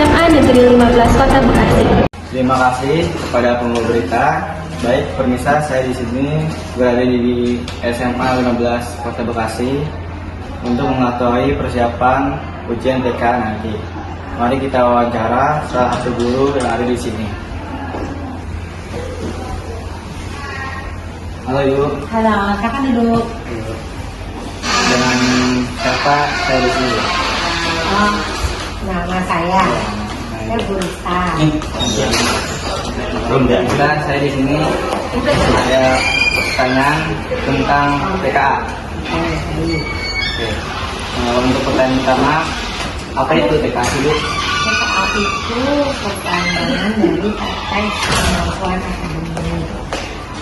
SMA Negeri 15 Kota Bekasi. Terima kasih kepada pembawa berita. Baik, permisa saya di sini berada di SMA 15 Kota Bekasi untuk mengetahui persiapan ujian TK nanti. Mari kita wawancara salah satu guru yang ada di sini. Halo Ibu. Halo, silakan duduk. Dengan siapa saya di sini? Oh, nama saya Bu Rista. Kita saya di sini ada pertanyaan tentang TKA. Oke. Untuk pertanyaan pertama, apa itu TKA dulu? TKA itu perpanjangan dari Partai Kemampuan Akademik.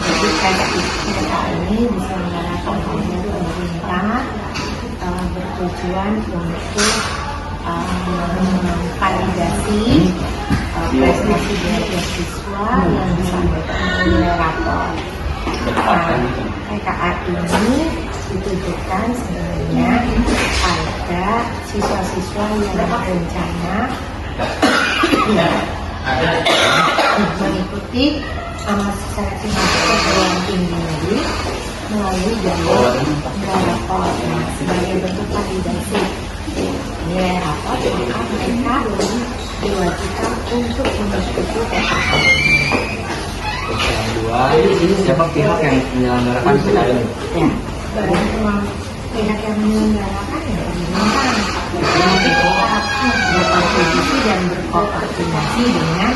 Jadi TKA ini diselenggarakan oleh pemerintah bertujuan untuk validasi prestasi dari siswa yang disampaikan oleh rapor. TKA ini ditujukan sebenarnya pada siswa-siswa yang berencana mengikuti seleksi masuk perguruan tinggi negeri melalui jalur nilai rapor sebagai bentuk validasi nilai rapor, maka mereka diwajibkan untuk mengikuti TKA. Yang kedua, siapa pihak yang menyelenggarakan TKA ini? Ya, pihak yang menyelenggarakan ya pemerintah. Nanti kita berkontribusi dan berkoordinasi dengan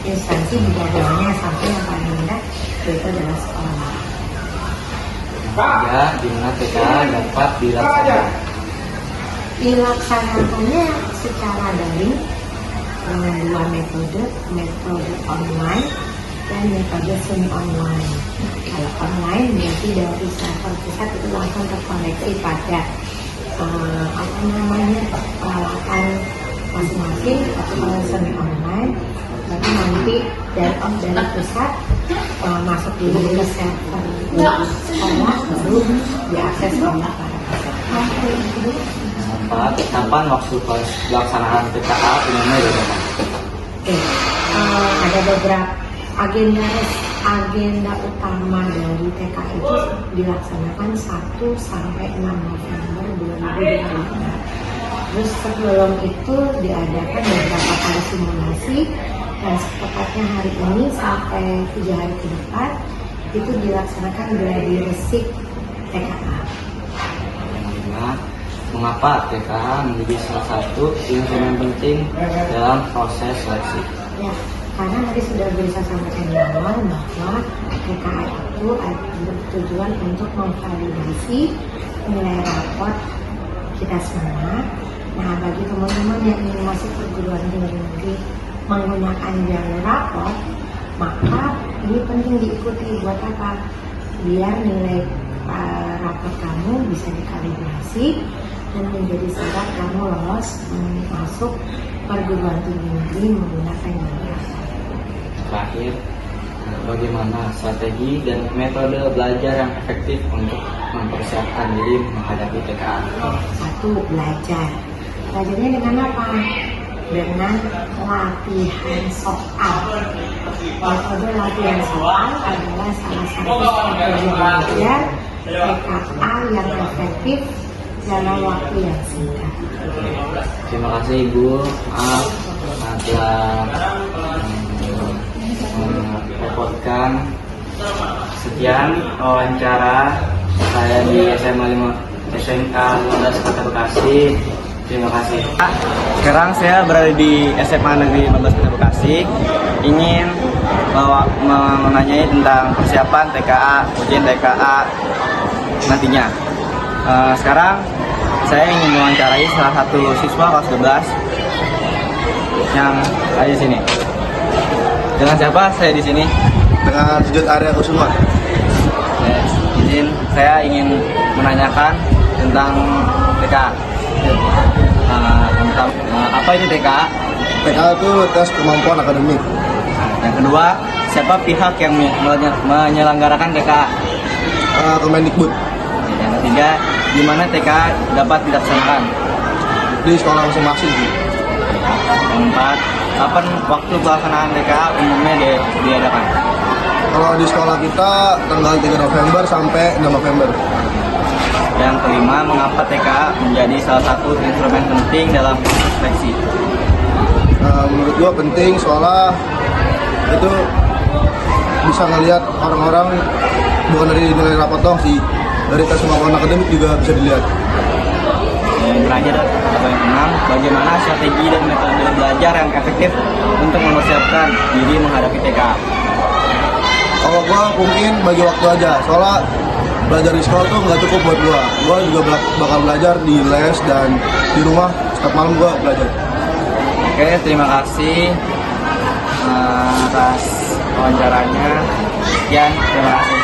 instansi di bawahnya sampai yang paling rendah yaitu adalah sekolah. Ketiga, di mana TKA dapat dilaksanakan? Dilaksanakannya secara daring dengan dua metode online dan metode semi online. Kalau online berarti dari server pusat itu langsung terkoneksi pada peralatan masing-masing. Atau kalau semi online berarti nanti dari pusat masuk dulu ke server sekolah baru diakses oleh para peserta. Kapan waktu pelaksanaan TKA umumnya berapa? Oke, ada beberapa agenda utama dari TKA itu dilaksanakan 1 sampai 6 November 2024. Terus sebelum itu diadakan beberapa kali simulasi dan tepatnya hari ini sampai 3 hari ke depan itu dilaksanakan gladi resik TKA. Mengapa TKA menjadi salah satu instrumen penting dalam proses seleksi? Ya, karena tadi sudah bisa sampaikan di awal bahwa TKA itu bertujuan untuk memvalidasi nilai rapor kita semua. Nah, bagi teman-teman yang ingin masuk perguruan tinggi negeri menggunakan jalur rapor, maka ini penting diikuti. Buat apa? Biar nilai rapor kamu bisa dikalibrasi dan menjadi syarat kamu lolos masuk perguruan tinggi negeri menggunakan jalur rapor. Terakhir, bagaimana strategi dan metode belajar yang efektif untuk mempersiapkan diri menghadapi TKA? 1. Belajar. Belajarnya dengan apa? Dengan latihan soal. Metode latihan soal adalah salah satu strategi belajar TKA yang efektif dalam waktu yang singkat. Terima kasih Ibu, maaf telah merepotkan. Sekian wawancara saya di SMK 15 Kota Bekasi. Terima kasih. Sekarang saya berada di SMA Negeri 15 Kota Bekasi. Ingin menanyai tentang persiapan TKA, ujian TKA nantinya. Sekarang saya ingin mewawancarai salah satu siswa kelas 12 yang ada di sini. Dengan siapa saya di sini? Dengan Sujud Arya Kusuma. Saya ingin menanyakan tentang TKA. Apa itu TKA? TKA itu tes kemampuan akademik. Yang kedua, siapa pihak yang menyelenggarakan TKA? Kemendikbud. Yang ketiga, di mana TKA dapat dilaksanakan? Di sekolah masing-masing. Keempat, kapan waktu pelaksanaan TKA umumnya diadakan? Kalau di sekolah kita tanggal 3 November sampai 6 November. Yang kelima, mengapa TKA menjadi salah satu instrumen penting dalam proses seleksi? Menurut gua penting soalnya itu bisa ngelihat orang-orang bukan dari nilai rapot dong sih, dari tes kemampuan akademik juga bisa dilihat. Yang terakhir atau yang keenam, bagaimana strategi dan metode belajar yang efektif untuk mempersiapkan diri menghadapi TKA? Kalau gua mungkin bagi waktu aja, soalnya belajar di sekolah tuh nggak cukup buat gua. Gua juga bakal belajar di les dan di rumah setiap malam gua belajar. Oke, terima kasih atas wawancaranya. Sekian, terima kasih.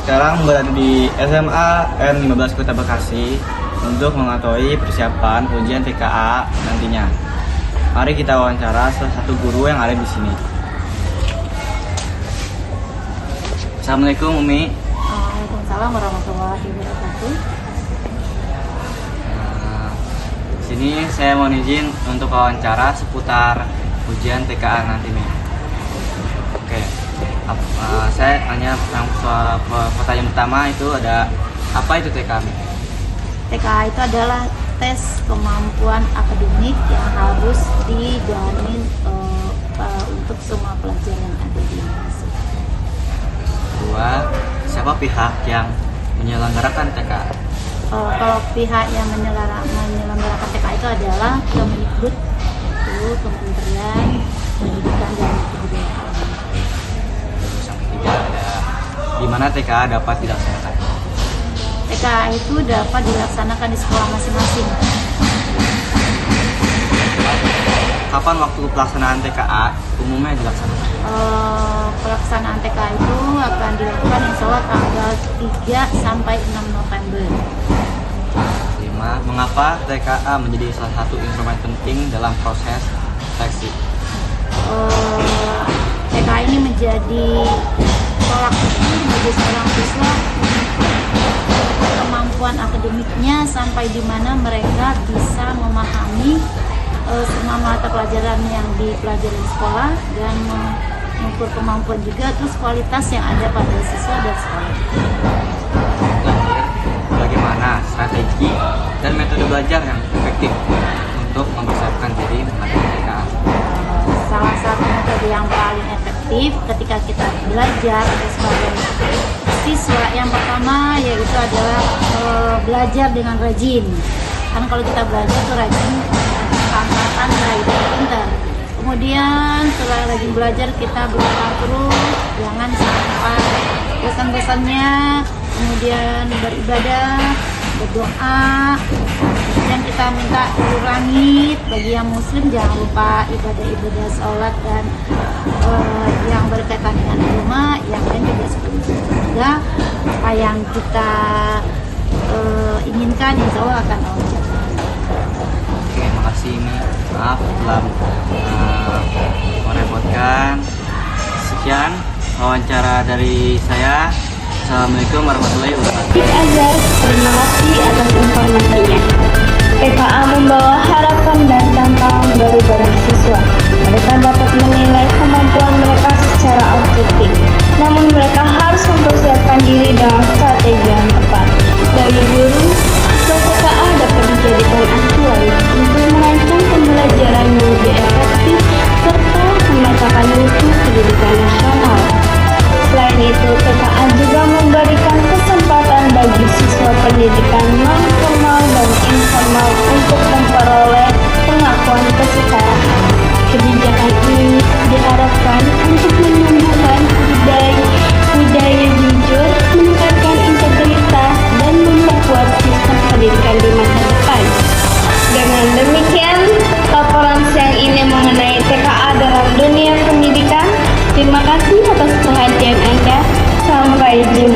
Sekarang berada di SMA N15 Kota Bekasi untuk mengetahui persiapan ujian TKA nantinya. Mari kita wawancara salah satu guru yang ada di sini. Assalamualaikum Umi. Waalaikumsalam warahmatullahi wabarakatuh. Di sini saya mohon izin untuk wawancara seputar ujian TKA nanti nih. Oke, saya tanya soal pertanyaan pertama itu ada apa itu TKA? TKA itu adalah tes kemampuan akademik yang harus dijalani untuk semua pelajar yang ada di Indonesia. Kedua, siapa pihak yang menyelenggarakan TKA? Kalau pihak yang menyelenggarakan TKA itu adalah Kemendikbud, itu Kementerian Pendidikan dan Kebudayaan. Terus yang ketiga ada di mana TKA dapat dilaksanakan? TKA itu dapat dilaksanakan di sekolah masing-masing. Kapan waktu pelaksanaan TKA umumnya dilaksanakan? Pelaksanaan TKA itu akan dilakukan insya Allah tanggal 3 sampai 6 November. 5. Mengapa TKA menjadi salah satu instrumen penting dalam proses seleksi? TKA ini menjadi tolak ukur bagi seorang siswa kemampuan akademiknya sampai di mana mereka bisa memahami semua mata pelajaran yang dipelajari di sekolah dan mengukur kemampuan juga terus kualitas yang ada pada siswa dan sekolah. Terakhir, bagaimana strategi dan metode belajar yang efektif untuk mempersiapkan diri menghadapi TKA? Salah satu metode yang paling efektif ketika kita belajar sebagai siswa yang pertama yaitu adalah belajar dengan rajin. Karena kalau kita belajar itu rajin akan itu pintar. Kemudian setelah rajin belajar kita berusaha terus, jangan sampai bosan-bosannya. Kemudian beribadah, berdoa, dan kita minta dari langit. Bagi yang muslim jangan lupa ibadah-ibadah sholat dan yang berkaitan dengan agama, yang lain juga seperti itu. Sehingga apa yang kita inginkan insya Allah akan Allah. Oke, makasih ini. Maaf telah merepotkan. Sekian wawancara dari saya. Assalamualaikum warahmatullahi wabarakatuh. Azhar, terima kasih atas informasinya. TKA membawa harapan dan tantangan baru bagi siswa. Mereka dapat menilai kemampuan mereka secara objektif. Namun mereka harus mempersiapkan diri dengan strategi yang tepat. Bagi guru, TKA dapat dijadikan acuan untuk merancang pembelajaran yang lebih efektif serta memetakan mutu pendidikan nasional. Selain itu, TKA juga memberikan kesempatan bagi siswa pendidikan non-formal dan informal untuk memperoleh pengakuan kesetaraan. Kebijakan ini diharapkan untuk menumbuhkan budaya jujur, meningkatkan integritas, dan memperkuat sistem pendidikan di masa depan. Dengan demikian, laporan siang ini mengenai TKA dalam dunia pendidikan. Terima kasih atas perhatian Anda. Sampai jumpa.